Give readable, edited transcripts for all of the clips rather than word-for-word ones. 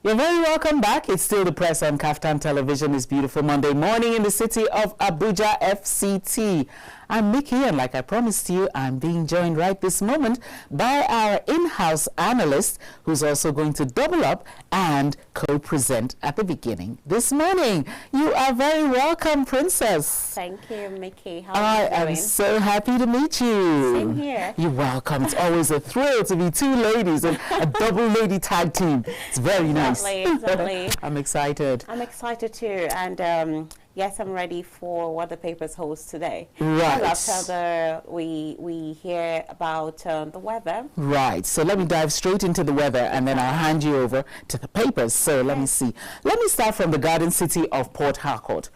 You're very welcome back. It's still the press on Kaftan Television. It's beautiful Monday morning in the city of Abuja, FCT. I'm Mickey, and like I promised you, I'm being joined right this moment by our in-house analyst, who's also going to double up and co-present at the beginning this morning. You are very welcome, Princess. Thank you, Mickey. How are you doing? I am so happy to meet you. Same here. You're welcome. It's always a thrill to be two ladies and a double lady tag team. It's very nice. Exactly. I'm excited. I'm excited too, and yes, I'm ready for what the papers holds today. Right. After we hear about the weather. Right. So let me dive straight into the weather, and then I'll hand you over to the papers. So let me see. Let me start from the garden city of Port Harcourt.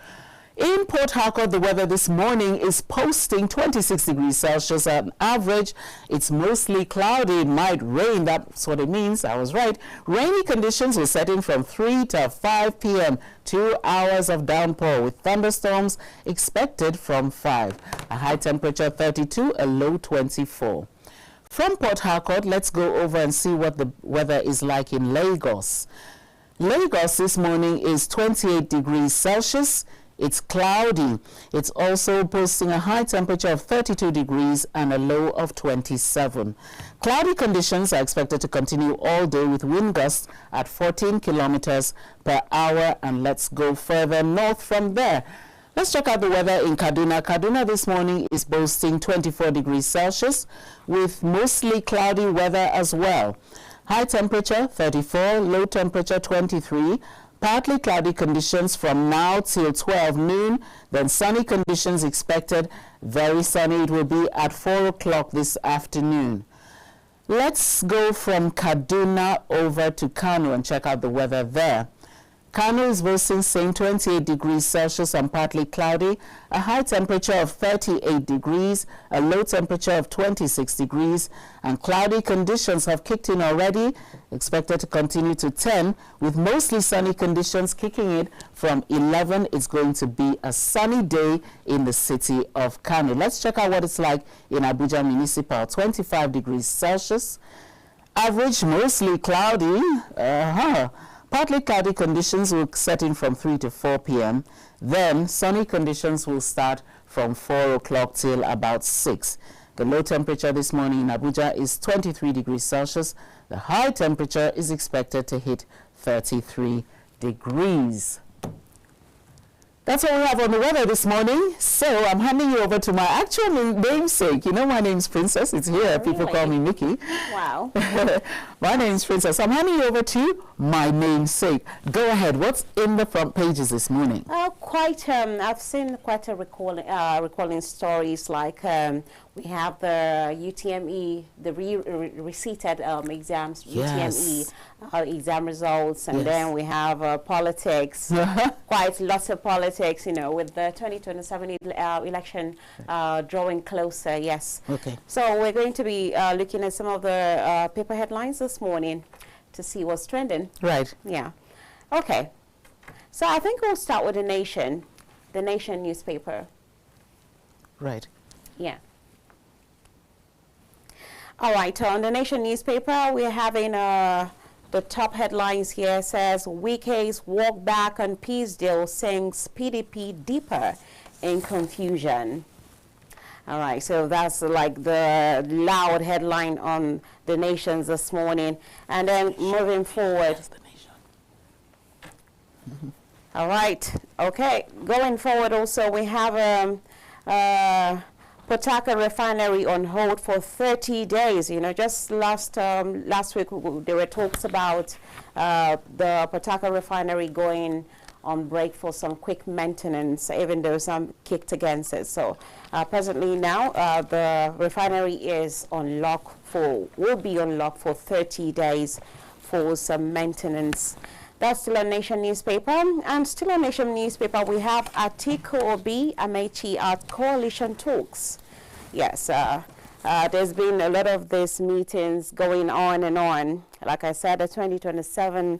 In Port Harcourt, the weather this morning is posting 26 degrees Celsius on average. It's mostly cloudy. It might rain. That's what it means. I was right. Rainy conditions will set in from 3 to 5 p.m. 2 hours of downpour with thunderstorms expected from 5. A high temperature 32, a low 24. From Port Harcourt, let's go over and see what the weather is like in Lagos. Lagos this morning is 28 degrees Celsius. It's cloudy. It's also posting a high temperature of 32 degrees and a low of 27. Cloudy conditions are expected to continue all day with wind gusts at 14 kilometers per hour. And let's go further north from there. Let's check out the weather in Kaduna. Kaduna this morning is boasting 24 degrees Celsius with mostly cloudy weather as well. High temperature 34, low temperature 23. Partly cloudy conditions from now till 12 noon, then sunny conditions expected. Very sunny it will be at 4 o'clock this afternoon. Let's go from Kaduna over to Kano and check out the weather there. Kano is boasting same 28 degrees Celsius and partly cloudy, a high temperature of 38 degrees, a low temperature of 26 degrees, and cloudy conditions have kicked in already, expected to continue to 10, with mostly sunny conditions kicking it from 11. It's going to be a sunny day in the city of Kano. Let's check out what it's like in Abuja Municipal, 25 degrees Celsius, average mostly cloudy, partly cloudy conditions will set in from 3 to 4 p.m. Then sunny conditions will start from 4 o'clock till about 6. The low temperature this morning in Abuja is 23 degrees Celsius. The high temperature is expected to hit 33 degrees. That's all we have on the weather this morning. So I'm handing you over to my actual namesake. You know my name's Princess. It's here. Oh, people call me Mickey. Wow. My name's Princess. I'm handing you over to my namesake. Go ahead. What's in the front pages this morning? I've seen quite a recalling stories like we have the UTME, the receipted exams, Yes. UTME exam results, and then we have politics, quite lots of politics, you know, with the 2027 election drawing closer, yes. Okay. So we're going to be looking at some of the paper headlines this morning to see what's trending. Right. Yeah. Okay. So I think we'll start with the Nation newspaper. Right. Yeah. All right, on the Nation newspaper, we're having the top headlines here says, Wike's walk back on peace deal sinks PDP deeper in confusion. All right, so that's like the loud headline on the Nations this morning. And then moving forward. That's the Nation. All right, okay, going forward also, we have Potaka refinery on hold for 30 days. You know, just last week there were talks about the Potaka refinery going on break for some quick maintenance, even though some kicked against it. So presently now the refinery is on lock will be on lock for 30 days for some maintenance. That's still a Nation newspaper. And still a Nation newspaper, we have Atiku Obi Amechi at coalition talks. Yes, there's been a lot of these meetings going on and on. Like I said, the 2027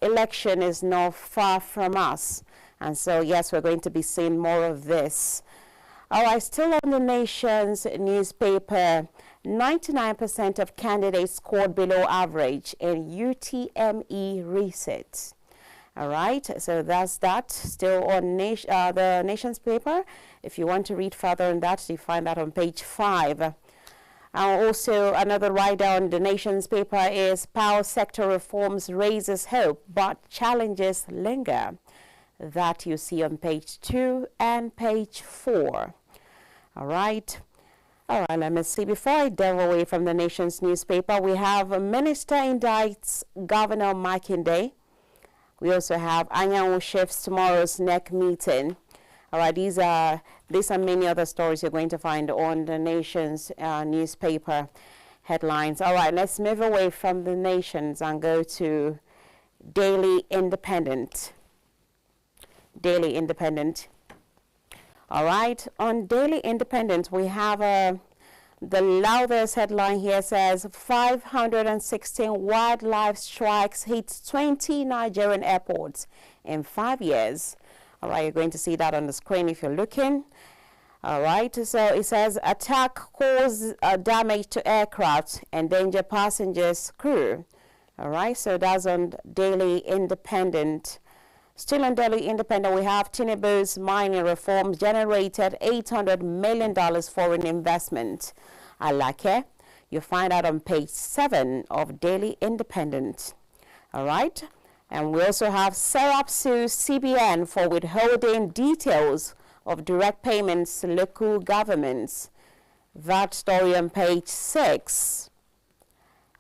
election is not far from us. And so, yes, we're going to be seeing more of this. All right, still on the Nation's newspaper, 99% of candidates scored below average in UTME reset. All right, so that's that. Still on the Nation's paper. If you want to read further on that, you find that on page 5. Also, another write on the Nation's paper is power sector reforms raises hope, but challenges linger. That you see on page 2 and page 4. All right, let me see. Before I delve away from the Nation's newspaper, we have a minister indicts Governor Makinde. We also have Anyanwu shifts tomorrow's NEC meeting. All right, these are many other stories you're going to find on the Nation's newspaper headlines. All right, let's move away from the Nation's and go to Daily Independent. Daily Independent. All right, on Daily Independent, we have the loudest headline here says 516 wildlife strikes hit 20 Nigerian airports in 5 years. All right, you're going to see that on the screen if you're looking. All right, so it says attack cause damage to aircraft, endanger passengers, crew. All right, so that's on Daily Independent. Still on Daily Independent, we have Tinubu's mining reforms generated $800 million foreign investment. I like it. You find out on page 7 of Daily Independent. All right. And we also have Serap sues CBN for withholding details of direct payments to local governments. That story on page 6.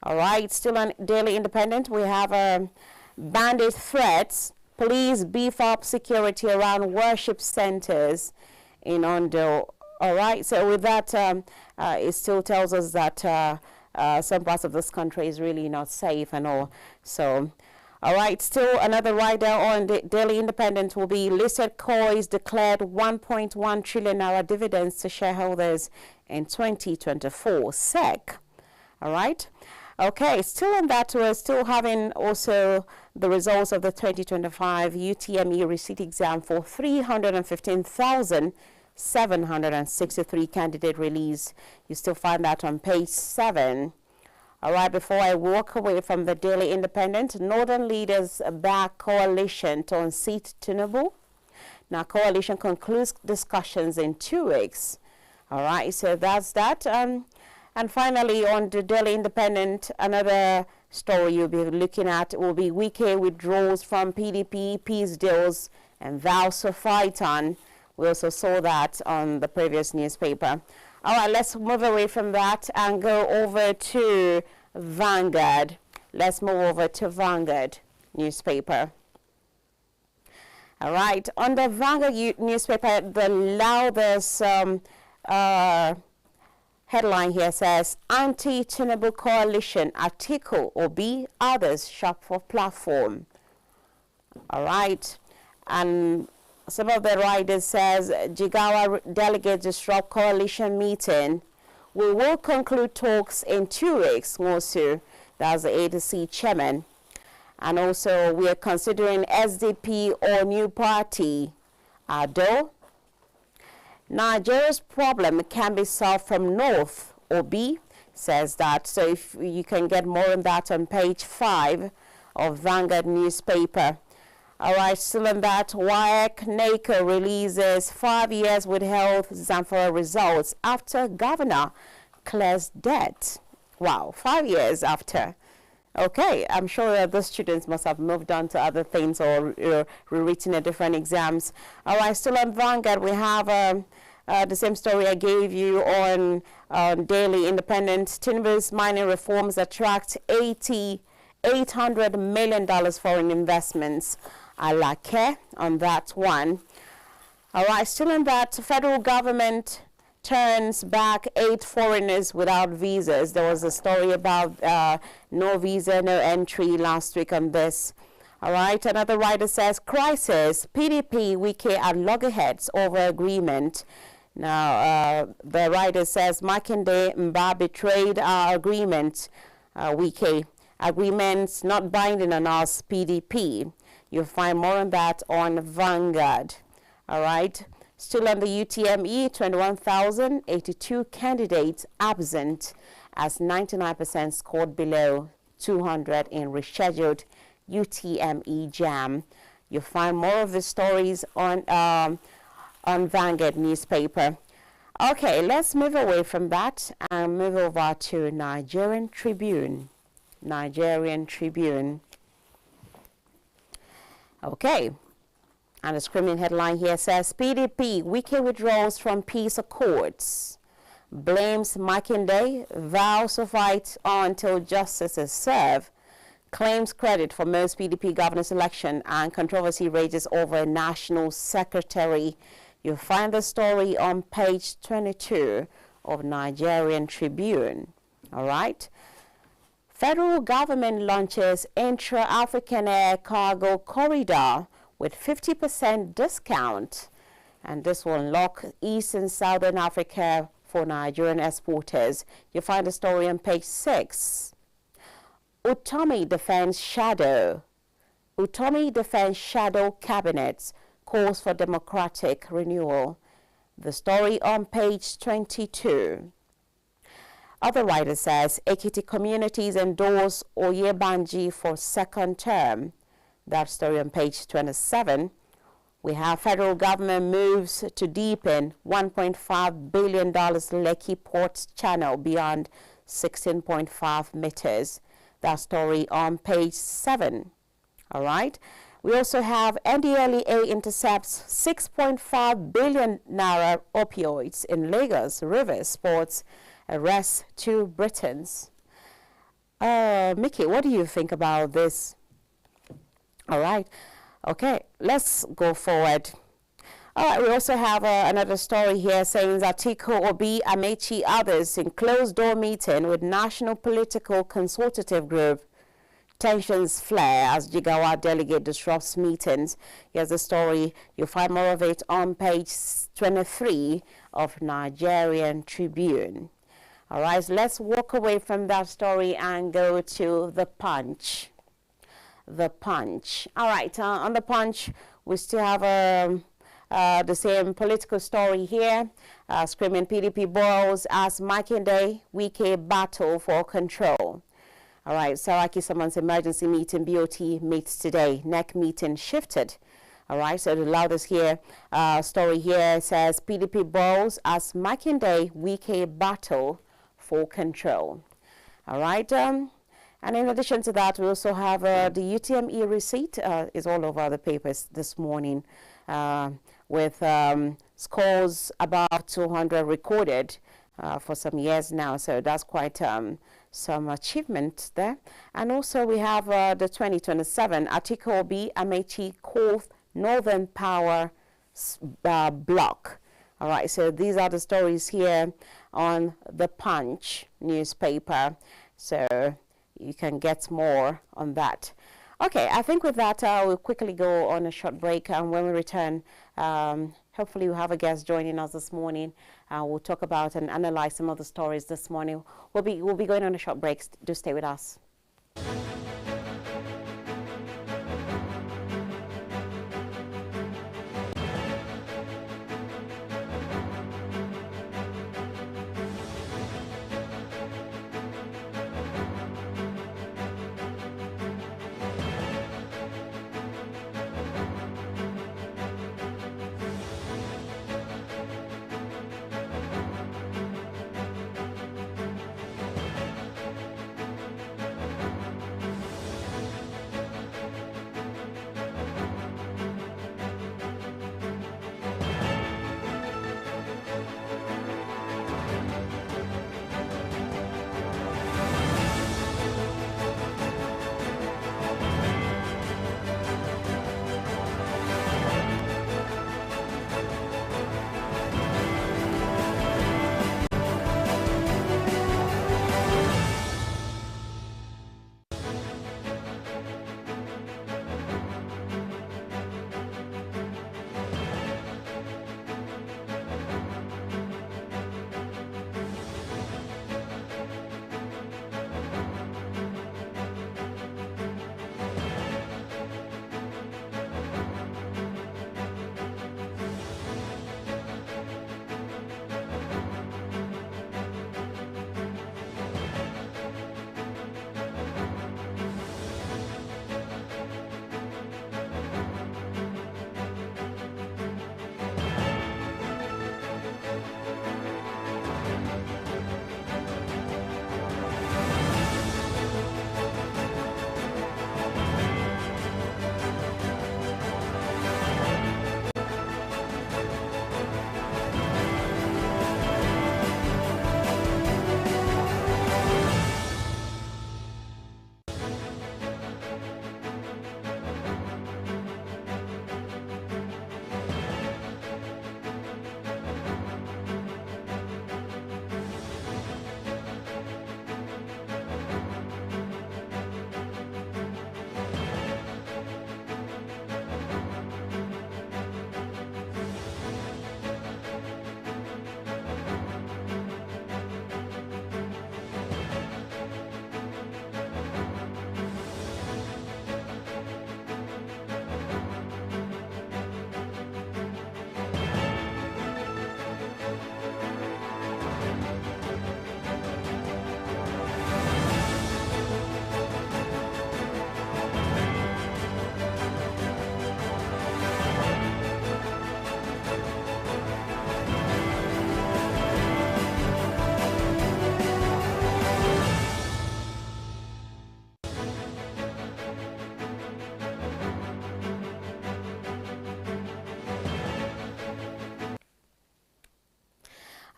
All right. Still on Daily Independent, we have bandit threats. Police beef up security around worship centers in Ondo. All right, so with that, it still tells us that some parts of this country is really not safe and all. So, all right, still another rider on the Daily Independent will be listed COIs declared 1.1 trillion naira dividends to shareholders in 2024. SEC. All right. Okay, still on that, we're still having also the results of the 2025 UTME receipt exam for 315,763 candidate release. You still find that on page 7. All right, before I walk away from the Daily Independent, Northern leaders back coalition to unseat Tinubu. Now, coalition concludes discussions in 2 weeks. All right, so that's that. And finally, on the Daily Independent, another story you'll be looking at will be Wike withdrawals from PDP, peace deals, and vows to fight on. We also saw that on the previous newspaper. All right, let's move away from that and go over to Vanguard. Let's move over to Vanguard newspaper. All right, on the Vanguard newspaper, the loudest headline here says, anti-Tinubu coalition, Atiku, Obi, others shop for platform. All right. And some of the writers says, Jigawa delegates disrupt coalition meeting. We will conclude talks in 2 weeks, Mosu. That's the ADC chairman. And also, we are considering SDP or new party. Ado. Nigeria's problem can be solved from north. Obi says that. So if you can get more on that on page 5 of Vanguard newspaper. All right, still on that, WAEC NACO releases 5 years withheld Zamfara results after governor clears debt. Wow, 5 years after. Okay, I'm sure that the students must have moved on to other things or rewritten a different exams. All right, still on Vanguard, we have the same story I gave you on Daily Independent. Tinubu's mining reforms attract $800 million foreign investments. I like it on that one. All right, still on that, federal government turns back 8 foreigners without visas. There was a story about no visa, no entry last week on this. All right, another writer says, crisis, PDP, Wike at loggerheads over agreement. Now, the writer says, Makinde Mba betrayed our agreement, Wike. Agreements not binding on us, PDP. You'll find more on that on Vanguard. All right. Still on the UTME, 21,082 candidates absent as 99% scored below 200 in rescheduled UTME jam. You'll find more of the stories on Vanguard newspaper. Okay, let's move away from that and move over to Nigerian Tribune. Nigerian Tribune. Okay. And the screaming headline here says, PDP, Wike withdraws from peace accords. Blames Makinde, vows to fight on until justice is served. Claims credit for most PDP governor's election, and controversy rages over a national secretary. You'll find the story on page 22 of Nigerian Tribune. All right. Federal government launches intra-African air cargo corridor with 50% discount, and this will unlock East and Southern Africa for Nigerian exporters. You'll find the story on page 6. Utomi defends shadow. Utomi defends shadow cabinets, calls for democratic renewal. The story on page 22. Other writer says, Ekiti communities endorse Oyebanji for second term. That story on page 27. We have federal government moves to deepen $1.5 billion Lekki Port Channel beyond 16.5 meters. That story on page 7. All right. We also have NDLEA intercepts 6.5 billion naira opioids in Lagos. Rivers Sports arrests 2 Britons. Mickey, what do you think about this? All right. Okay, let's go forward. All right, we also have another story here saying that Atiku, Obi, Amechi, others in closed-door meeting with National Political Consultative Group. Tensions flare as Jigawa delegate disrupts meetings. Here's the story. You'll find more of it on page 23 of Nigerian Tribune. All right, so let's walk away from that story and go to The Punch. The Punch. All right, on The Punch, we still have the same political story here. Screaming PDP boils as Makinde, Wike battle for control. All right, Saraki Saman's emergency meeting, BOT meets today. NEC meeting shifted. All right, so the loudest here story here says PDP boils as Makinde, Wike battle for control. All right, and in addition to that, we also have the UTME receipt is all over the papers this morning with scores above 200 recorded for some years now. So that's quite some achievement there. And also we have the 2027 Atiku Obi Amechi Coal Northern Power Block. All right, so these are the stories here on the Punch newspaper. So you can get more on that. Okay, I think with that, we'll quickly go on a short break. And when we return, hopefully we'll have a guest joining us this morning. We'll talk about and analyze some of the stories this morning. We'll be going on a short break. Do stay with us.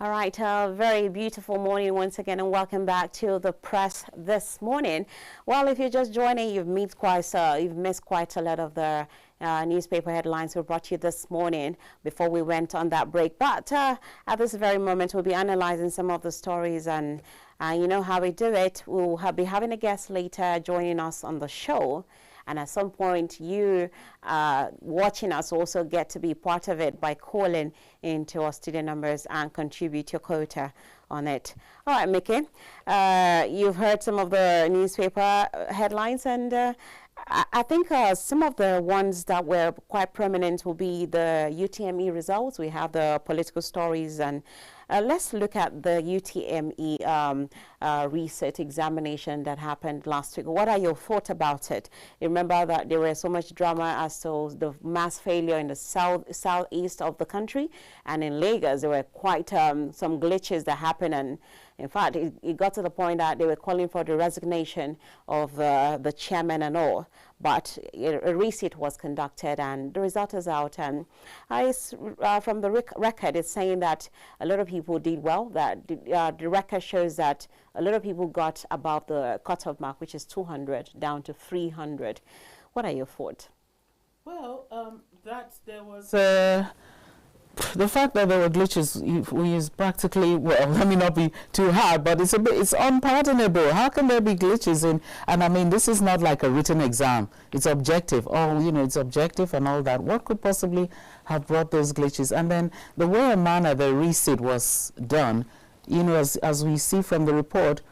All right, very beautiful morning once again, and welcome back to the press this morning. Well, if you're just joining, you've missed quite a lot of the newspaper headlines we brought you this morning before we went on that break. But at this very moment, we'll be analyzing some of the stories, and you know how we do it. We'll be having a guest later joining us on the show. And at some point, you watching us also get to be part of it by calling into our studio numbers and contribute your quota on it. All right, Mickey, you've heard some of the newspaper headlines, and I think some of the ones that were quite prominent will be the UTME results. We have the political stories, and let's look at the UTME research examination that happened last week. What are your thoughts about it? Remember that there was so much drama as to the mass failure in the southeast of the country, and in Lagos there were quite some glitches that happened, and in fact it got to the point that they were calling for the resignation of the chairman and all. But a resit was conducted, and the result is out. And from the record, it's saying that a lot of people did well. That the record shows that a lot of people got above the cutoff mark, which is 200, down to 300. What are your thoughts? Well, that there was the fact that there were glitches is practically, well, let me not be too hard, but it's unpardonable. How can there be glitches in, and I mean, this is not like a written exam. It's objective. Oh, you know, it's objective and all that. What could possibly have brought those glitches? And then the way and manner the resit was done, you know, as we see from the report,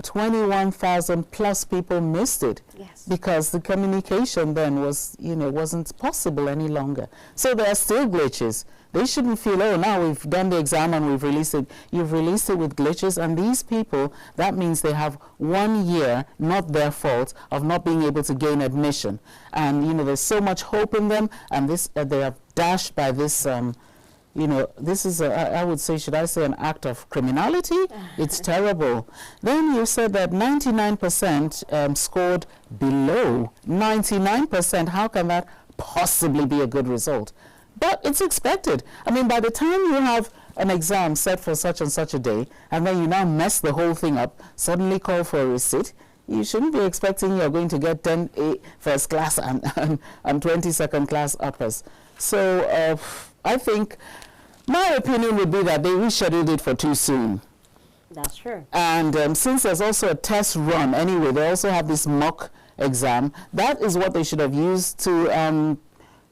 21,000 plus people missed it. Yes. Because the communication then was, you know, wasn't possible any longer. So there are still glitches. They shouldn't feel, oh, now we've done the exam and we've released it. You've released it with glitches, and these people, that means they have 1 year, not their fault, of not being able to gain admission. And, you know, there's so much hope in them, and this they are dashed by this, you know, this is, I would say, should I say, an act of criminality? It's terrible. Then you said that 99% scored below. 99%, how can that possibly be a good result? But it's expected. I mean, by the time you have an exam set for such and such a day, and then you now mess the whole thing up, suddenly call for a receipt, you shouldn't be expecting you're going to get 10 first class and 20 second class uppers. So I think my opinion would be that they rescheduled it for too soon. That's true. And since there's also a test run anyway, they also have this mock exam. That is what they should have used to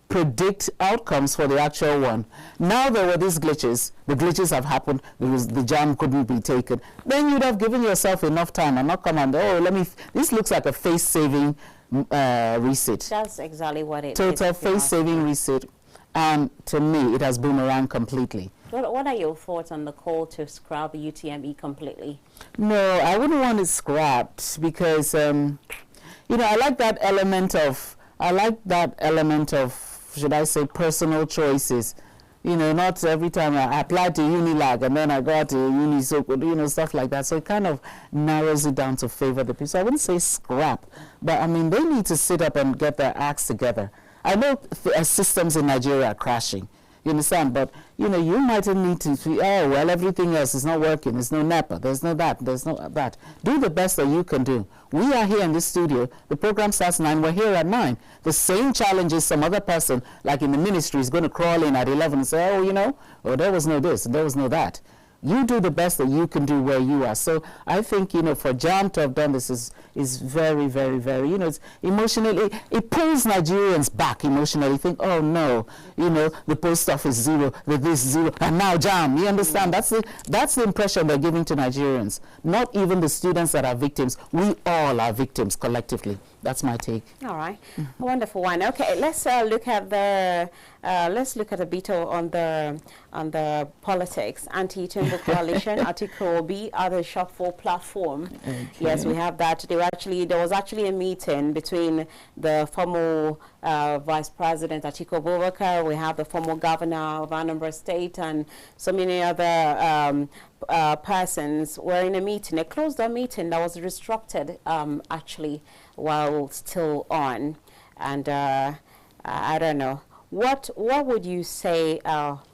predict outcomes for the actual one. Now there were these glitches. The glitches have happened. The jam couldn't be taken. Then you'd have given yourself enough time and not come and, oh, this looks like a face-saving resit. That's exactly what it is. Total face-saving resit. And to me, it has boomeranged completely. What are your thoughts on the call to scrap UTME completely? No, I wouldn't want it scrapped because, you know, I like that element of, should I say, personal choices. You know, not every time I apply to Unilag and then I got to Unisoko, you know, stuff like that. So it kind of narrows it down to favor the people. So I wouldn't say scrap, but I mean, they need to sit up and get their acts together. I know systems in Nigeria are crashing, you understand, but, you know, you mightn't need to, oh, well, everything else is not working. There's no NEPA, there's no that, there's no that. Do the best that you can do. We are here in this studio. The program starts 9, we're here at 9. The same challenges some other person, like in the ministry, is going to crawl in at 11 and say, oh, you know, oh, there was no this, there was no that. You do the best that you can do where you are. So I think, you know, for JAM to have done this is very, very, very, you know, it's emotionally, it pulls Nigerians back emotionally. Think, oh no, you know, the post office zero, the this zero, and now JAM. You understand? That's the impression they're giving to Nigerians. Not even the students that are victims. We all are victims collectively. That's my take. All right, wonderful one. Okay, let's look at the a bit on the politics. Anti-Tinubu coalition, Article B, other shop for platform. Okay. Yes, we have that. There was actually a meeting between the former Vice President Atiku Abubakar. We have the former governor of Anambra State and so many other persons were in a meeting, a closed-door meeting that was restructured actually while still on. And I don't know, What would you say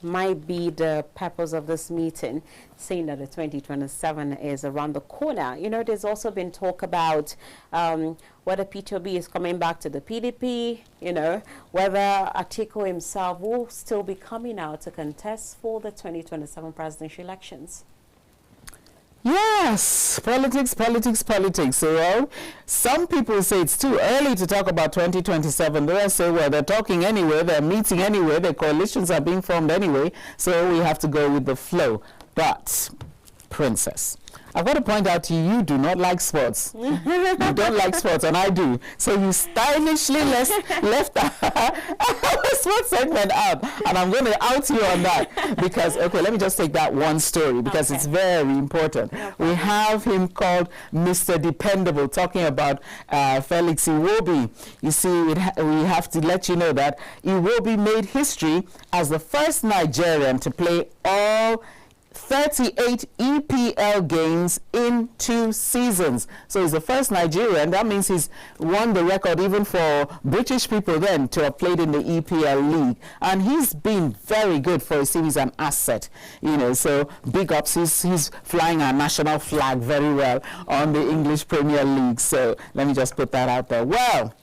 might be the purpose of this meeting, seeing that the 2027 is around the corner? You know, there's also been talk about whether Peter Obi is coming back to the PDP, you know, whether Atiku himself will still be coming out to contest for the 2027 presidential elections. Yes, politics, politics, politics. So, well, some people say it's too early to talk about 2027. Others say, well, they're talking anyway, they're meeting anyway, their coalitions are being formed anyway, so we have to go with the flow. But, Princess, I've got to point out to you, you do not like sports. You don't like sports, and I do. So you stylishly left our sports segment out, and I'm going to out you on that because, okay, let me just take that one story because it's very important. We have him called Mr. Dependable, talking about Felix Iwobi. You see, we have to let you know that Iwobi made history as the first Nigerian to play all 38 EPL games in 2 seasons. So he's the first Nigerian. That means he's won the record even for British people then to have played in the EPL league. And he's been very good for his team. He's an asset, you know, so big ups. He's flying our national flag very well on the English Premier League. So let me just put that out there. Well,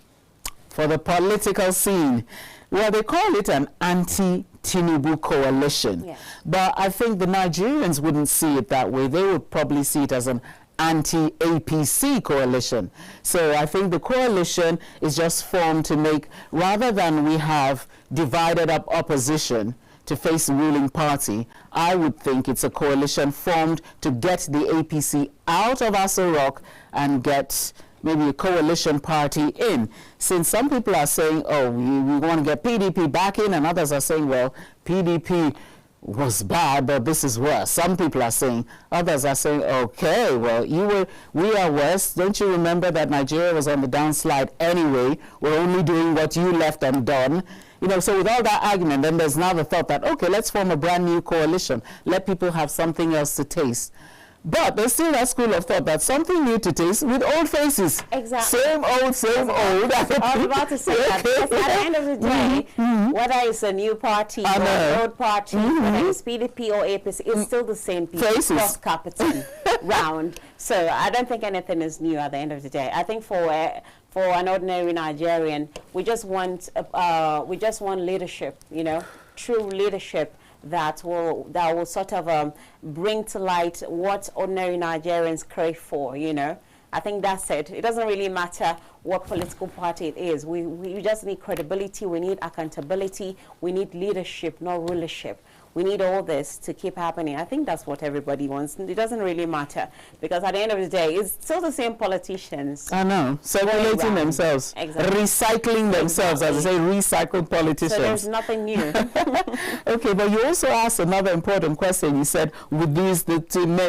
for the political scene, well, they call it an anti-Tinubu coalition. Yeah. But I think the Nigerians wouldn't see it that way. They would probably see it as an anti-APC coalition. So I think the coalition is just formed to make, rather than we have divided up opposition to face the ruling party, I would think it's a coalition formed to get the APC out of Aso Rock and get maybe a coalition party in. Since some people are saying, oh, we want to get PDP back in, and others are saying, well, PDP was bad, but this is worse. Some people are saying, others are saying, okay, well, we are worse. Don't you remember that Nigeria was on the downslide anyway? We're only doing what you left undone. You know, so with all that argument, then there's now the thought that, okay, let's form a brand new coalition. Let people have something else to taste. But there's still that school of thought that something new to taste with old faces. Exactly. Same old, same old. I was about to say that. Because at the end of the day, whether it's a new party or an old party, whether it's PDP or APC, it's still the same people. Faces. Cross-carpeting round. So I don't think anything is new at the end of the day. I think for an ordinary Nigerian, we just want leadership, you know, true leadership that will sort of bring to light what ordinary Nigerians crave for, you know. I think that's it. It doesn't really matter what political party it is. We just need credibility, we need accountability, we need leadership, not rulership. We need all this to keep happening. I think that's what everybody wants. It doesn't really matter because at the end of the day, it's still the same politicians. I know. Circulating themselves. Exactly. Recycling themselves, as I say, recycled politicians. So there's nothing new. Okay, but you also asked another important question. You said, with these the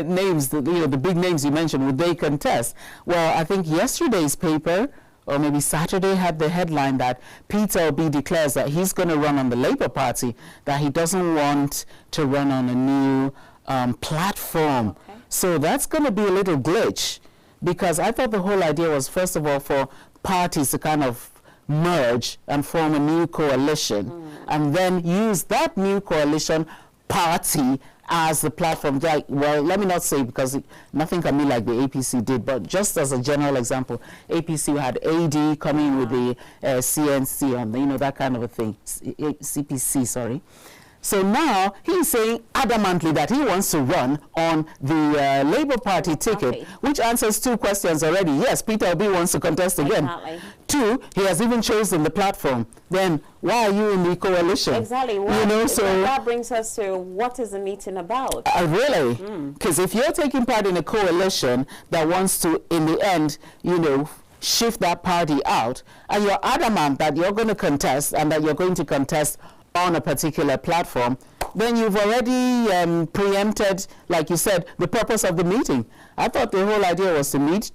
names, the big names you mentioned, would they contest? Well, I think yesterday's paper, or maybe Saturday, had the headline that Peter Obi declares that he's going to run on the Labour Party, that he doesn't want to run on a new platform. Okay. So that's going to be a little glitch, because I thought the whole idea was, first of all, for parties to kind of merge and form a new coalition, and then use that new coalition party as the platform. Like, well, let me not say, because nothing can be like the APC did, but just as a general example, APC had AD coming with the CNC on, you know, that kind of a thing, CPC, sorry. So now he's saying adamantly that he wants to run on the Labour Party ticket, which answers 2 questions already. Yes, Peter Obi wants to contest again. Exactly. 2, he has even chosen the platform. Then why are you in the coalition? Exactly. Well, you know, so that brings us to, what is the meeting about? Really? Because if you're taking part in a coalition that wants to, in the end, you know, shift that party out, and you're adamant that you're going to contest and that you're going to contest on a particular platform, then you've already preempted, like you said, the purpose of the meeting. I thought the whole idea was to meet,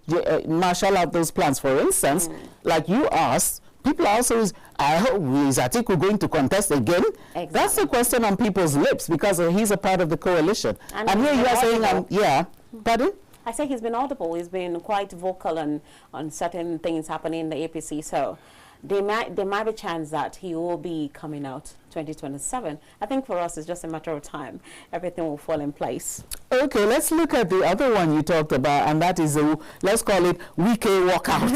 marshal out those plans. For instance, like you asked, people are also, I hope, is Atiku going to contest again? Exactly. That's the question on people's lips, because he's a part of the coalition. And here you are saying, yeah, pardon? I say he's been audible. He's been quite vocal on certain things happening in the APC. So there might be a chance that he will be coming out 2027. I think for us, it's just a matter of time. Everything will fall in place. Okay, let's look at the other one you talked about, and that is, let's call it Wike walkout.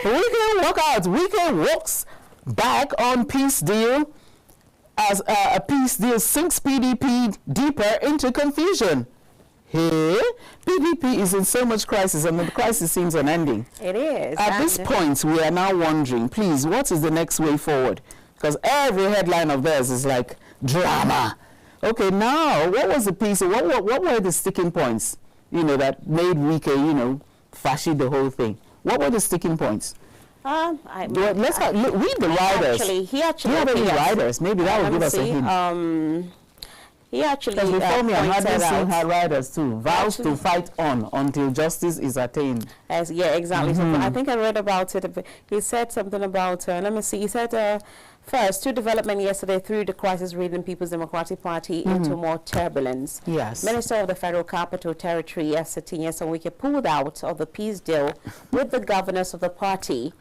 Wike walkout. Wike walks back on peace deal as a peace deal sinks PDP deeper into confusion. Hey, PDP is in so much crisis, and the crisis seems unending. It is. At this point, we are now wondering, please, what is the next way forward? Because every headline of theirs is like drama. Okay, now, what was the piece? What were the sticking points, that made Wike, fashion the whole thing? What were the sticking points? Read the riders. He actually. Do you have any riders? Maybe that will give us a hint. He actually because before me, I hadn't seen out. her riders too. Vows to fight on until justice is attained. Yeah, exactly. So I think I read about it. He said something about, let me see, he said, first, two development yesterday threw the crisis-ridden People's Democratic Party into more turbulence. Yes. Minister of the Federal Capital Territory, Nyesom Wike, pulled out of the peace deal with the governors of the party.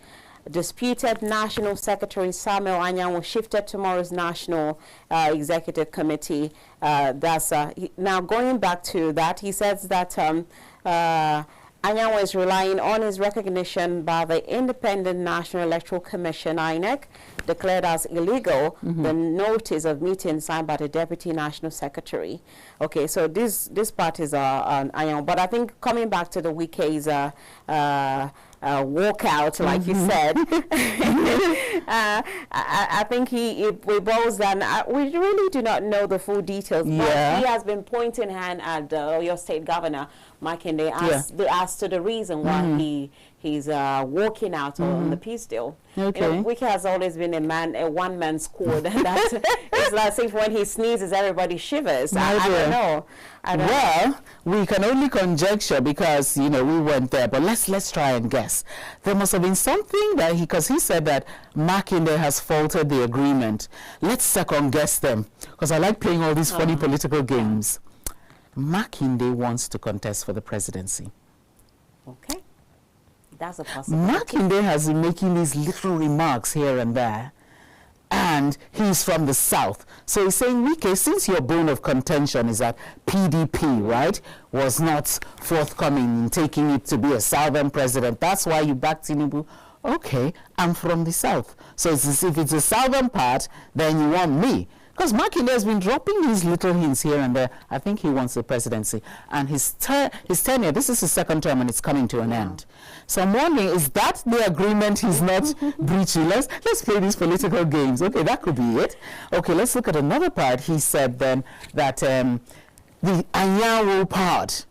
Disputed National Secretary Samuel Anyanwu shifted tomorrow's National Executive Committee. Now going back to that, he says that Anyanwu is relying on his recognition by the Independent National Electoral Commission, INEC, declared as illegal the notice of meeting signed by the Deputy National Secretary. Okay, so this part is Anyanwu. But I think coming back to the Wike's walkout, like you said, I think we boils down. We really do not know the full details. Yeah. But he has been pointing hand at your state governor, Makinde, as to the reason why he's walking out on the peace deal. Okay. Wike has always been a one-man squad. It's like if when he sneezes, everybody shivers. I don't know. Well, we can only conjecture because, we weren't there. But let's try and guess. There must have been something that because he said that Makinde has faltered the agreement. Let's second guess them because I like playing all these funny political games. Makinde wants to contest for the presidency. Okay. That's a possibility. Makinde has been making these little remarks here and there. And he's from the south. So he's saying, Wike, since your bone of contention is that PDP, right, was not forthcoming in taking it to be a southern president, that's why you backed Tinubu. Okay, I'm from the south. So it's as if it's the southern part, then you want me. Because Makinde has been dropping these little hints here and there. I think he wants the presidency. And his tenure, this is his second term and it's coming to an end. So I'm wondering, is that the agreement he's not breaching? Let's play these political games. Okay, that could be it. Okay, let's look at another part. He said then that the Anyanwu part,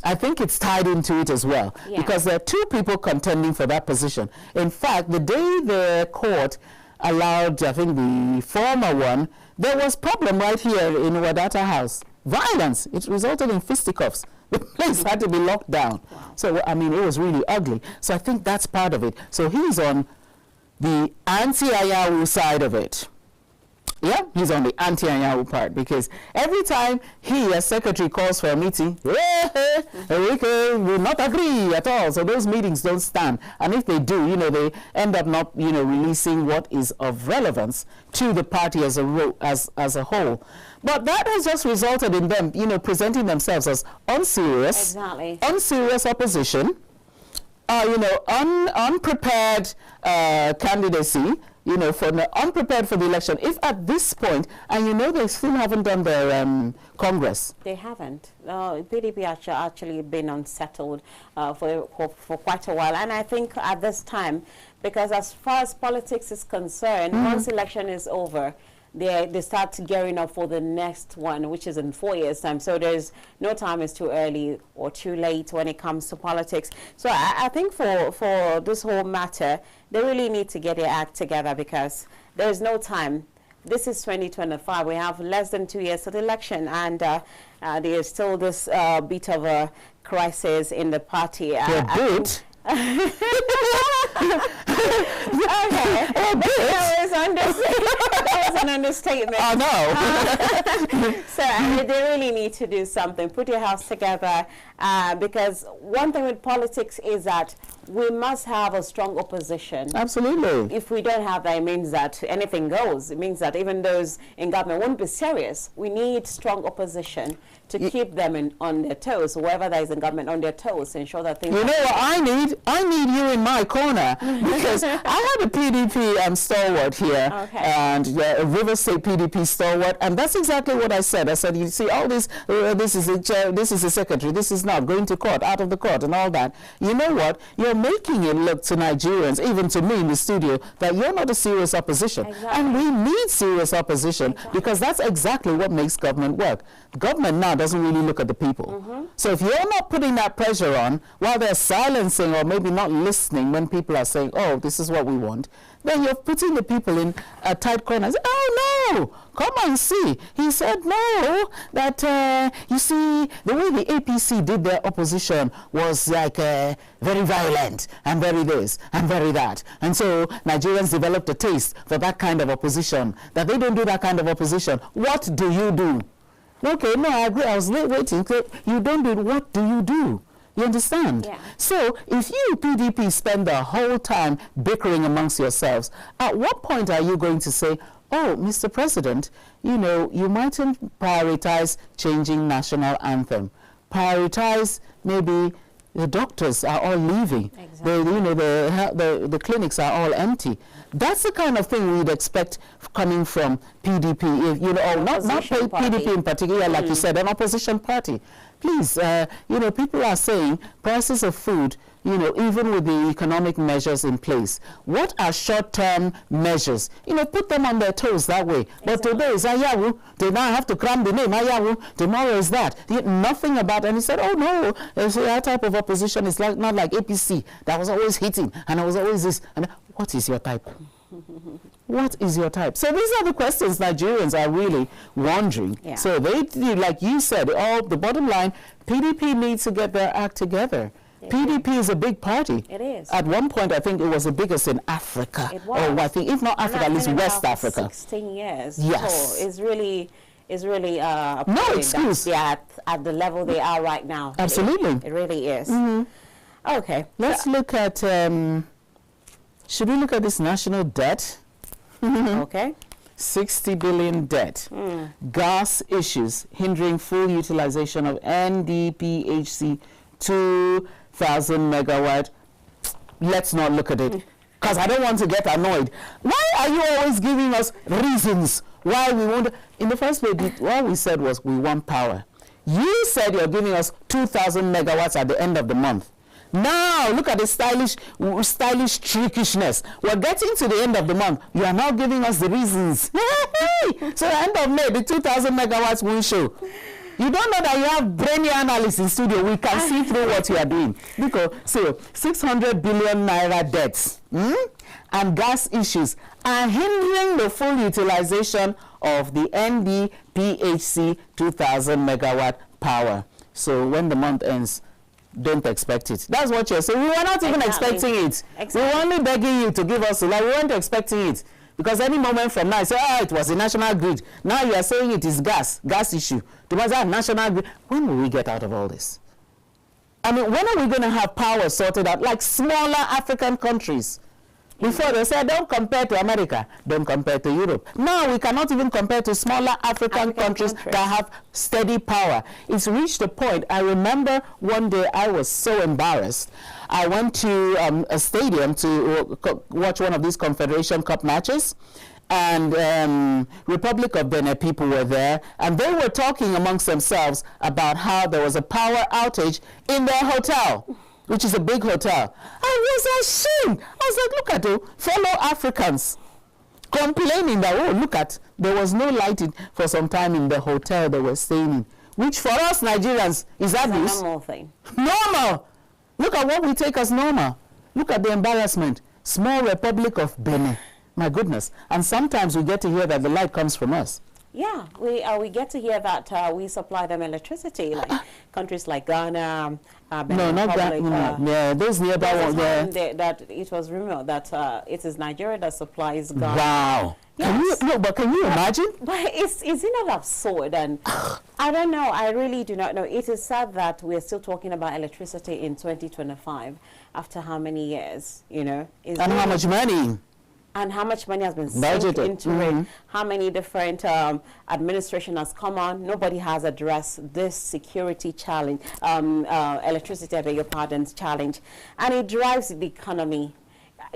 I think it's tied into it as well. Yeah. Because there are two people contending for that position. In fact, the day the court allowed, I think, the former one, there was problem right here in Wadata House. Violence. It resulted in fisticuffs. The place had to be locked down. Wow. So, I mean, it was really ugly. So I think that's part of it. So he's on the anti-Anyanwu side of it. Yeah, he's on the anti-Anyanwu part because every time he, as secretary, calls for a meeting, Wike will not agree at all. So those meetings don't stand. And if they do, they end up not, releasing what is of relevance to the party as a whole. But that has just resulted in them, presenting themselves as unserious, unserious opposition, unprepared candidacy. Unprepared for the election. If at this point, and they still haven't done their Congress. They haven't. PDP actually been unsettled for quite a while. And I think at this time, because as far as politics is concerned, once election is over, they start gearing up for the next one, which is in 4 years' time. So there's no time is too early or too late when it comes to politics. So I think for this whole matter, they really need to get their act together because there's no time. This is 2025. We have less than 2 years to the election, and there is still this bit of a crisis in the party. Okay. That was an understatement. Oh, no. So they really need to do something. Put your house together because one thing with politics is that we must have a strong opposition. Absolutely. If we don't have that, it means that anything goes. It means that even those in government won't be serious. We need strong opposition to keep them on their toes, whoever that is in government on their toes, to ensure that things... You know what I need? I need you in my corner, because I have a PDP stalwart here, and a River State PDP stalwart, and that's exactly what I said. I said, you see, all this, this is a chair, this is a secretary, this is not going to court, out of the court, and all that. You know what? You're making it look to Nigerians, even to me in the studio, that you're not a serious opposition. Exactly. And we need serious opposition, because that's exactly what makes government work. Government now doesn't really look at the people. So if you're not putting that pressure on, while they're silencing or maybe not listening when people are saying, oh, this is what we want, then you're putting the people in a tight corner. Say, oh, no, come and see. He said, no, that, you see, the way the APC did their opposition was like very violent and very this and very that. And so Nigerians developed a taste for that kind of opposition, that they don't do that kind of opposition. What do you do? Okay, no, I agree. I was waiting. You don't do it. What do you do? You understand? Yeah. So if you, PDP, spend the whole time bickering amongst yourselves, at what point are you going to say, oh, Mr. President, you know, you mightn't prioritize changing national anthem. Prioritize maybe the doctors are all leaving. Exactly. You know, the clinics are all empty. That's the kind of thing we'd expect coming from PDP. If, you know, or not PDP in particular, like you said, an opposition party. Please, you know, people are saying prices of food, you know, even with the economic measures in place, what are short-term measures? You know, put them on their toes that way. Exactly. But today is Ayawu. They now have to cram the name Ayawu. Tomorrow is that. Nothing about it. And he said, oh no, that type of opposition is like not like APC that was always hitting and I was always this. And what is your type? What is your type? So these are the questions Nigerians are really wondering. Yeah. So they, like you said, all the bottom line, PDP needs to get their act together. PDP is a big party. It is. At one point, I think it was the biggest in Africa. It was. Or I think, if not Africa, at least West Africa. 16 years. Yes. So it's really no excuse. At the level they are right now. Absolutely. It really is. Okay. Let's look at, should we look at this national debt? Okay. 60 billion debt. Gas issues hindering full utilization of NDPHC 2,000 megawatt. Let's not look at it, because I don't want to get annoyed. Why are you always giving us reasons why we want? In the first place, what we said was we want power. You said you're giving us 2,000 megawatts at the end of the month. Now, look at the stylish trickishness. We're getting to the end of the month. You are now giving us the reasons. So at the end of May, the 2,000 megawatts won't show. You don't know that you have brainy analysts in studio. We can see through what you are doing. Because, so 600 billion naira debts and gas issues are hindering the full utilization of the NDPHC 2,000 megawatt power. So when the month ends, don't expect it. That's what you're saying. We were not even expecting it. We were only begging you to give us, like, we weren't expecting it. Because any moment from now, you say, oh, it was the national grid. Now you are saying it is gas issue. Towards that national grid. When will we get out of all this? I mean, when are we going to have power sorted out, like smaller African countries? Before they said, don't compare to America, don't compare to Europe. Now we cannot even compare to smaller African countries that have steady power. It's reached a point. I remember one day I was so embarrassed. I went to a stadium to watch one of these Confederation Cup matches, and Republic of Benin people were there, and they were talking amongst themselves about how there was a power outage in their hotel, which is a big hotel. I was ashamed. I was like, look at fellow Africans complaining that, oh, look at, there was no lighting for some time in the hotel they were staying in, which for us Nigerians is abuse. It's a normal thing. Normal. Look at what we take as normal. Look at the embarrassment. Small Republic of Benin. My goodness. And sometimes we get to hear that the light comes from us. Yeah, we get to hear that we supply them electricity, like countries like Ghana, no, not Ghana. Yeah, those nearby ones. That it was rumored that it is Nigeria that supplies Ghana. Wow. Yes. Can you imagine? But is it not absurd? And I don't know. I really do not know. It is sad that we're still talking about electricity in 2025 after how many years? You know, and how much money? And how much money has been sunk into it, how many different administration has come on. Nobody has addressed this security challenge, electricity, I beg your pardon, challenge. And it drives the economy.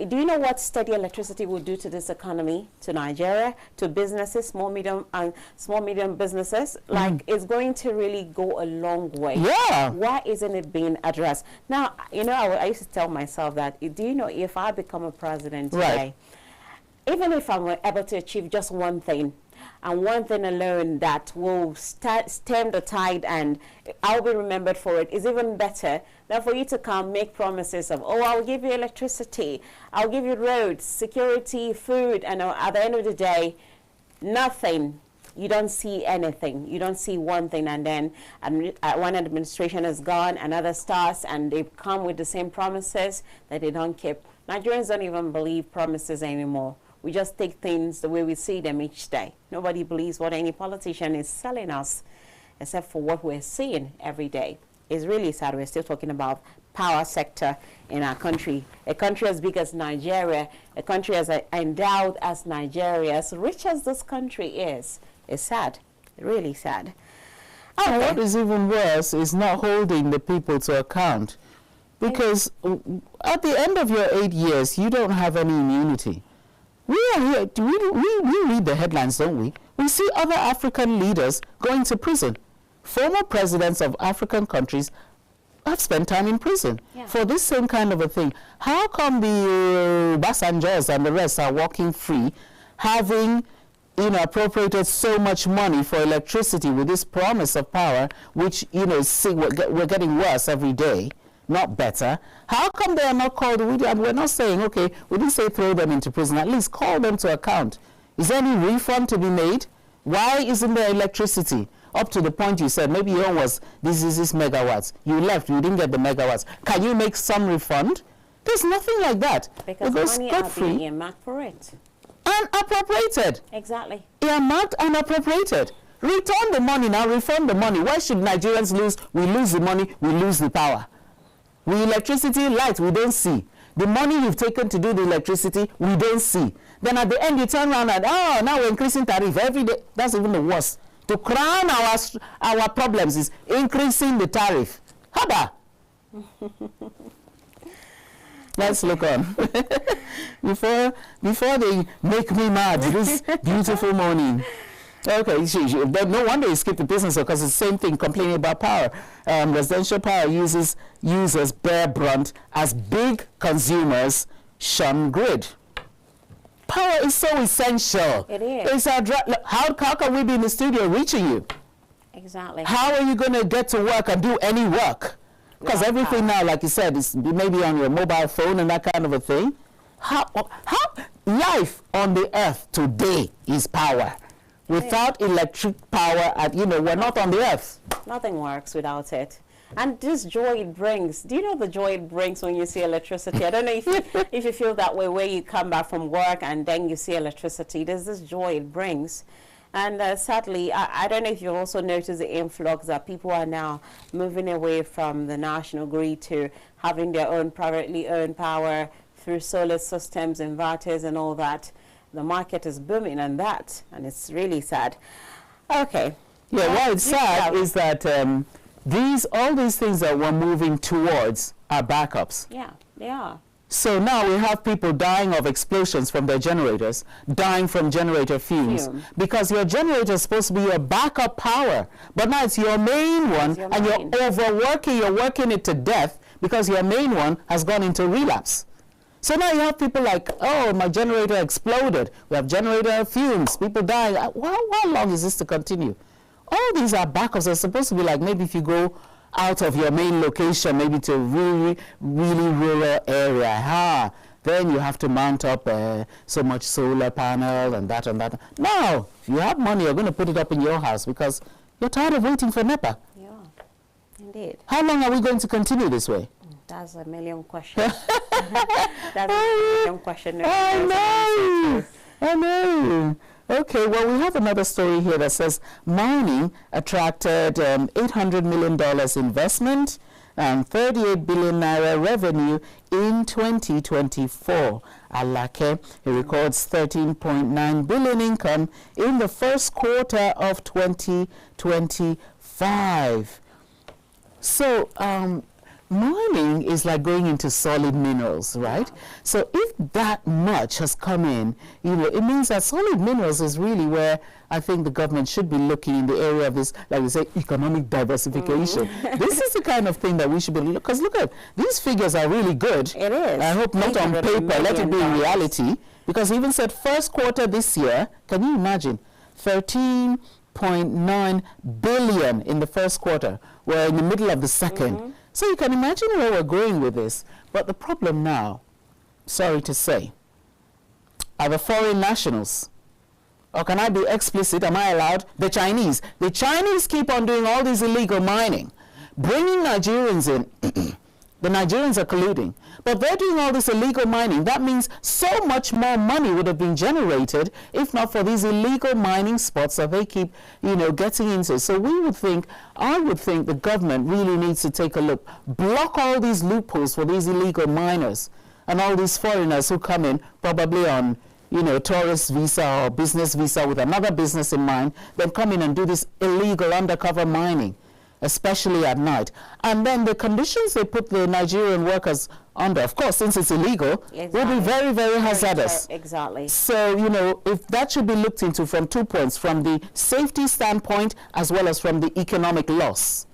Do you know what steady electricity will do to this economy, to Nigeria, to businesses, small, medium businesses? Like, it's going to really go a long way. Yeah. Why isn't it being addressed? Now, you know, I used to tell myself that, do you know, if I become a president today, even if I'm able to achieve just one thing, and one thing alone that will stem the tide and I'll be remembered for it, is even better than for you to come make promises of, oh, I'll give you electricity, I'll give you roads, security, food, and at the end of the day, nothing. You don't see anything. You don't see one thing, and then one administration is gone, another starts, and they come with the same promises that they don't keep. Nigerians don't even believe promises anymore. We just take things the way we see them each day. Nobody believes what any politician is selling us, except for what we're seeing every day. It's really sad. We're still talking about power sector in our country. A country as big as Nigeria, a country as endowed as Nigeria, as rich as this country is. It's sad, really sad. Okay. What is even worse is not holding the people to account. Because at the end of your 8 years, you don't have any immunity. We are here, we read the headlines, don't we? We see other African leaders going to prison. Former presidents of African countries have spent time in prison for this same kind of a thing. How come the Basanjos and the rest are walking free, having appropriated so much money for electricity with this promise of power, which, we're getting worse every day, not better? How come they are not called? We're not saying, okay, we didn't say throw them into prison, at least call them to account. Is there any refund to be made? Why isn't there electricity? Up to the point you said, maybe your was, this megawatts. You left, you didn't get the megawatts. Can you make some refund? There's nothing like that. Because money are being earmarked for it. And appropriated. Exactly. Earmarked and appropriated. Return the money now, refund the money. Why should Nigerians lose? We lose the money, we lose the power. Electricity, light, we don't see. The money you've taken to do the electricity, we don't see. Then at the end, you turn around and, now we're increasing tariff every day. That's even the worst. To crown our problems is increasing the tariff. Haba! Let's look on. before they make me mad this beautiful morning. Okay, but no wonder you skip the business, because it's the same thing, complaining about power. Residential power users bear brunt as big consumers shun grid. Power is so essential. It is. It's how can we be in the studio reaching you? Exactly. How are you going to get to work and do any work? Because everything now, like you said, is maybe on your mobile phone and that kind of a thing. How life on the earth today is power. Without electric power, we're not on the earth. Nothing works without it. And this joy it brings. Do you know the joy it brings when you see electricity? I don't know if you feel that way where you come back from work and then you see electricity. There's this joy it brings. And sadly, I don't know if you've also noticed the influx that people are now moving away from the national grid to having their own privately owned power through solar systems, inverters and all that. The market is booming and it's really sad. Okay. Yeah, what it's sad is that all these things that we're moving towards are backups. Yeah, they are. So now we have people dying of explosions from their generators, dying from generator fumes. Because your generator is supposed to be your backup power. But now it's your main one, and you're overworking, you're working it to death because your main one has gone into relapse. So now you have people like, oh, my generator exploded. We have generator fumes, people dying. How long is this to continue? All these are backups. They're supposed to be like, maybe if you go out of your main location, maybe to a really, really rural area, then you have to mount up so much solar panel and that and that. No, if you have money, you're going to put it up in your house because you're tired of waiting for NEPA. Yeah, indeed. How long are we going to continue this way? That's a million questions. That's a million question. I know. Okay, well, we have another story here that says mining attracted $800 million investment and 38 billion naira revenue in 2024. Alake, he records 13.9 billion income in the first quarter of 2025. So, mining is like going into solid minerals, right? So if that much has come in, you know, it means that solid minerals is really where I think the government should be looking in the area of this, like we say, economic diversification. This is the kind of thing that we should be looking, because look at, these figures are really good. It is. I hope not on paper, let it be in reality, because he even said first quarter this year, can you imagine, 13.9 billion in the first quarter. We're in the middle of the second. So you can imagine where we're going with this. But the problem now, sorry to say, are the foreign nationals. Or can I be explicit? Am I allowed? The Chinese. The Chinese keep on doing all this illegal mining, bringing Nigerians in. The Nigerians are colluding. But they're doing all this illegal mining. That means so much more money would have been generated if not for these illegal mining spots that they keep, you know, getting into. So we would think, I would think the government really needs to take a look, block all these loopholes for these illegal miners and all these foreigners who come in probably on, you know, tourist visa or business visa with another business in mind, then come in and do this illegal undercover mining, especially at night. And then the conditions they put the Nigerian workers under, of course, since it's illegal, will be very, very hazardous. Exactly. So, you know, if that should be looked into from 2 points, from the safety standpoint as well as from the economic loss.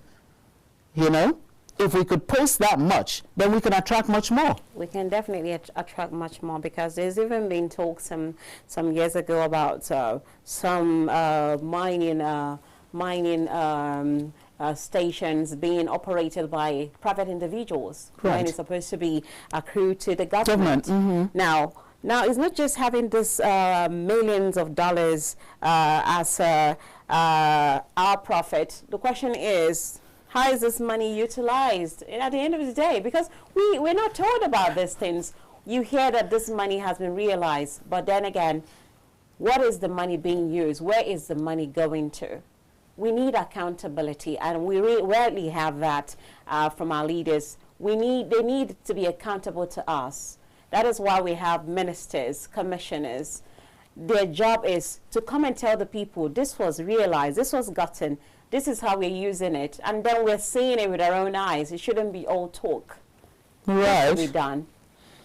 You know, if we could post that much, then we can attract much more. We can definitely attract much more, because there's even been talk some years ago about some mining stations being operated by private individuals. Right. Mine is supposed to be accrued to the government. Now it's not just having this millions of dollars as our profit. The question is, how is this money utilized at the end of the day? Because we're not told about these things. You hear that this money has been realized, but then again, what is the money being used? Where is the money going to? We need accountability, and we rarely have that from our leaders. They need to be accountable to us. That is why we have ministers, commissioners. Their job is to come and tell the people, this was realized, this was gotten, this is how we're using it, and then we're seeing it with our own eyes. It shouldn't be all talk. Right. It should be done.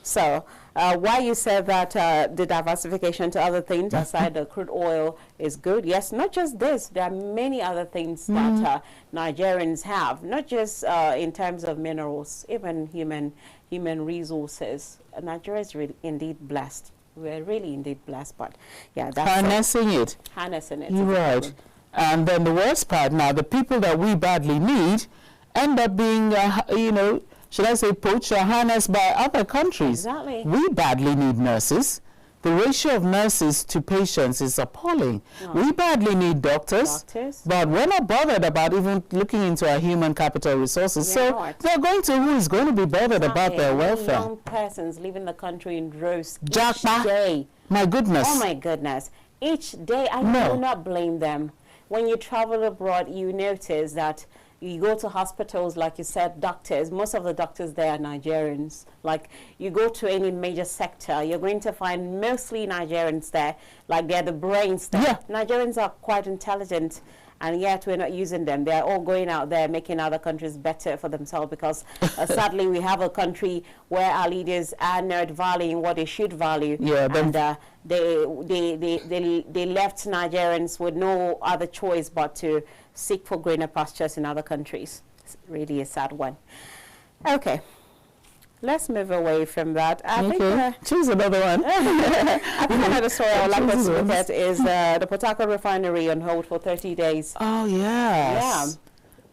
So, why you said that the diversification to other things aside the crude oil is good? Yes, not just this. There are many other things that Nigerians have, not just in terms of minerals, even human resources. Nigeria is really indeed blessed. We're really indeed blessed, but yeah, that's harnessing it. Harnessing it. Right. And then the worst part now, the people that we badly need end up being, you know, should I say poached or harnessed by other countries. Exactly. We badly need nurses. The ratio of nurses to patients is appalling. We badly need doctors, but we're not bothered about even looking into our human capital resources. So they're going to, who is going to be bothered about their welfare? Young persons leaving the country in droves each Jackpot. day. My goodness. Oh my goodness. Each day, I do not blame them. When you travel abroad, you notice that you go to hospitals, like you said, doctors, most of the doctors there are Nigerians. Like, you go to any major sector, you're going to find mostly Nigerians there, like they're the brains there. Yeah. Nigerians are quite intelligent, and yet we're not using them. They're all going out there making other countries better for themselves, because sadly we have a country where our leaders are not valuing what they should value. Yeah, and they left Nigerians with no other choice but to seek for greener pastures in other countries. It's really a sad one. Okay, let's move away from that. I think choose another one. I think another story I would like us to look at is the Port Harcourt refinery on hold for 30 days. Oh, yes.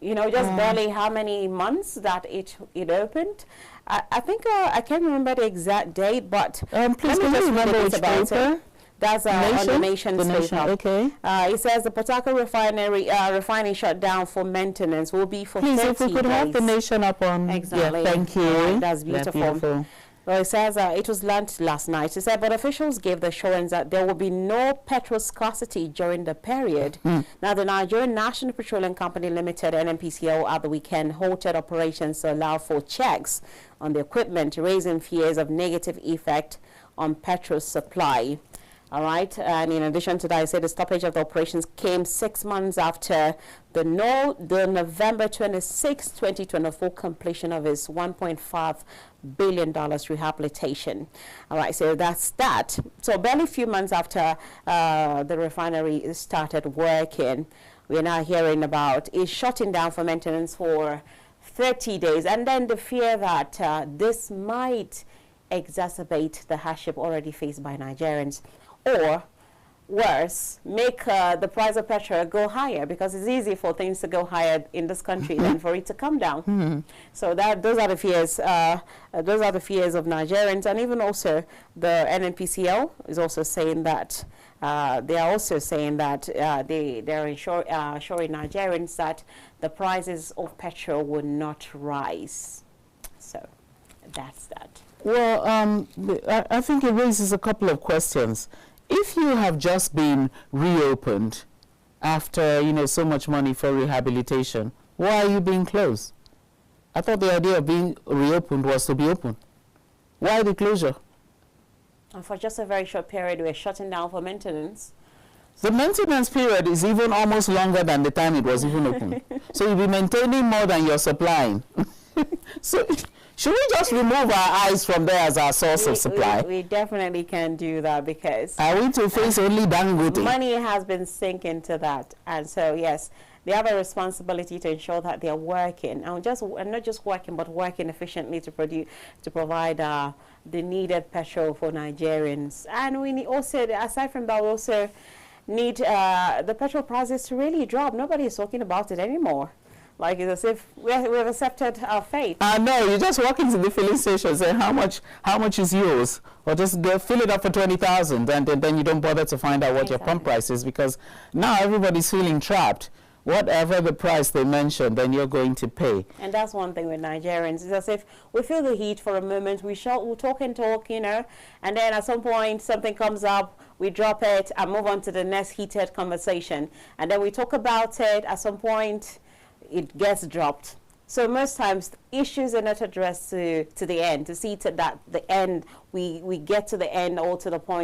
Yeah. you know, just barely how many months that it opened. I think I can't remember the exact date, but please can you remember which paper? That's on the Nation's paper. Okay. It says the Potaka refinery refining shut down for maintenance will be for 30 days. Please, if we could have the Nation up on. Exactly. Yeah, thank you. Right, that's beautiful. Beautiful. Well, it says it was learned last night. It said, but officials gave the assurance that there will be no petrol scarcity during the period. Now, the Nigerian National Petroleum Company Limited, NNPCL, at the weekend halted operations to allow for checks on the equipment, raising fears of negative effect on petrol supply. All right, and in addition to that, I said the stoppage of the operations came 6 months after the November 26, 2024 completion of its $1.5 billion rehabilitation. All right, so that's that. So barely a few months after the refinery started working, we're now hearing about it shutting down for maintenance for 30 days, and then the fear that this might exacerbate the hardship already faced by Nigerians, or worse, make the price of petrol go higher, because it's easy for things to go higher in this country than for it to come down. So those are the fears. Those are the fears of Nigerians, and even also the NNPCL is also saying that they are also saying that they're assuring Nigerians that the prices of petrol will not rise. So that's that. Well, I think it raises a couple of questions. If you have just been reopened after, you know, so much money for rehabilitation, why are you being closed? I thought the idea of being reopened was to be open. Why the closure? And for just a very short period, we're shutting down for maintenance. The maintenance period is even almost longer than the time it was even open. So you'll be maintaining more than you're supplying. So should we just remove our eyes from there as our source of supply? We definitely can do that, because are we to face only Dangote? Money has been sinking to that, and so yes, they have a responsibility to ensure that they are working, and not just working, but working efficiently to provide the needed petrol for Nigerians. And we need also, aside from that, we also need the petrol prices to really drop. Nobody is talking about it anymore. Like, it's as if we've accepted our fate. No, you just walk into the filling station and say, how much is yours? Or just fill it up for 20,000, and then you don't bother to find out what your pump price is, because now everybody's feeling trapped. Whatever the price they mention, then you're going to pay. And that's one thing with Nigerians. It's as if we feel the heat for a moment, we'll talk and talk, you know, and then at some point something comes up, we drop it and move on to the next heated conversation. And then we talk about it, at some point it gets dropped. So most times issues are not addressed to the end, to see to that the end, we get to the end or to the point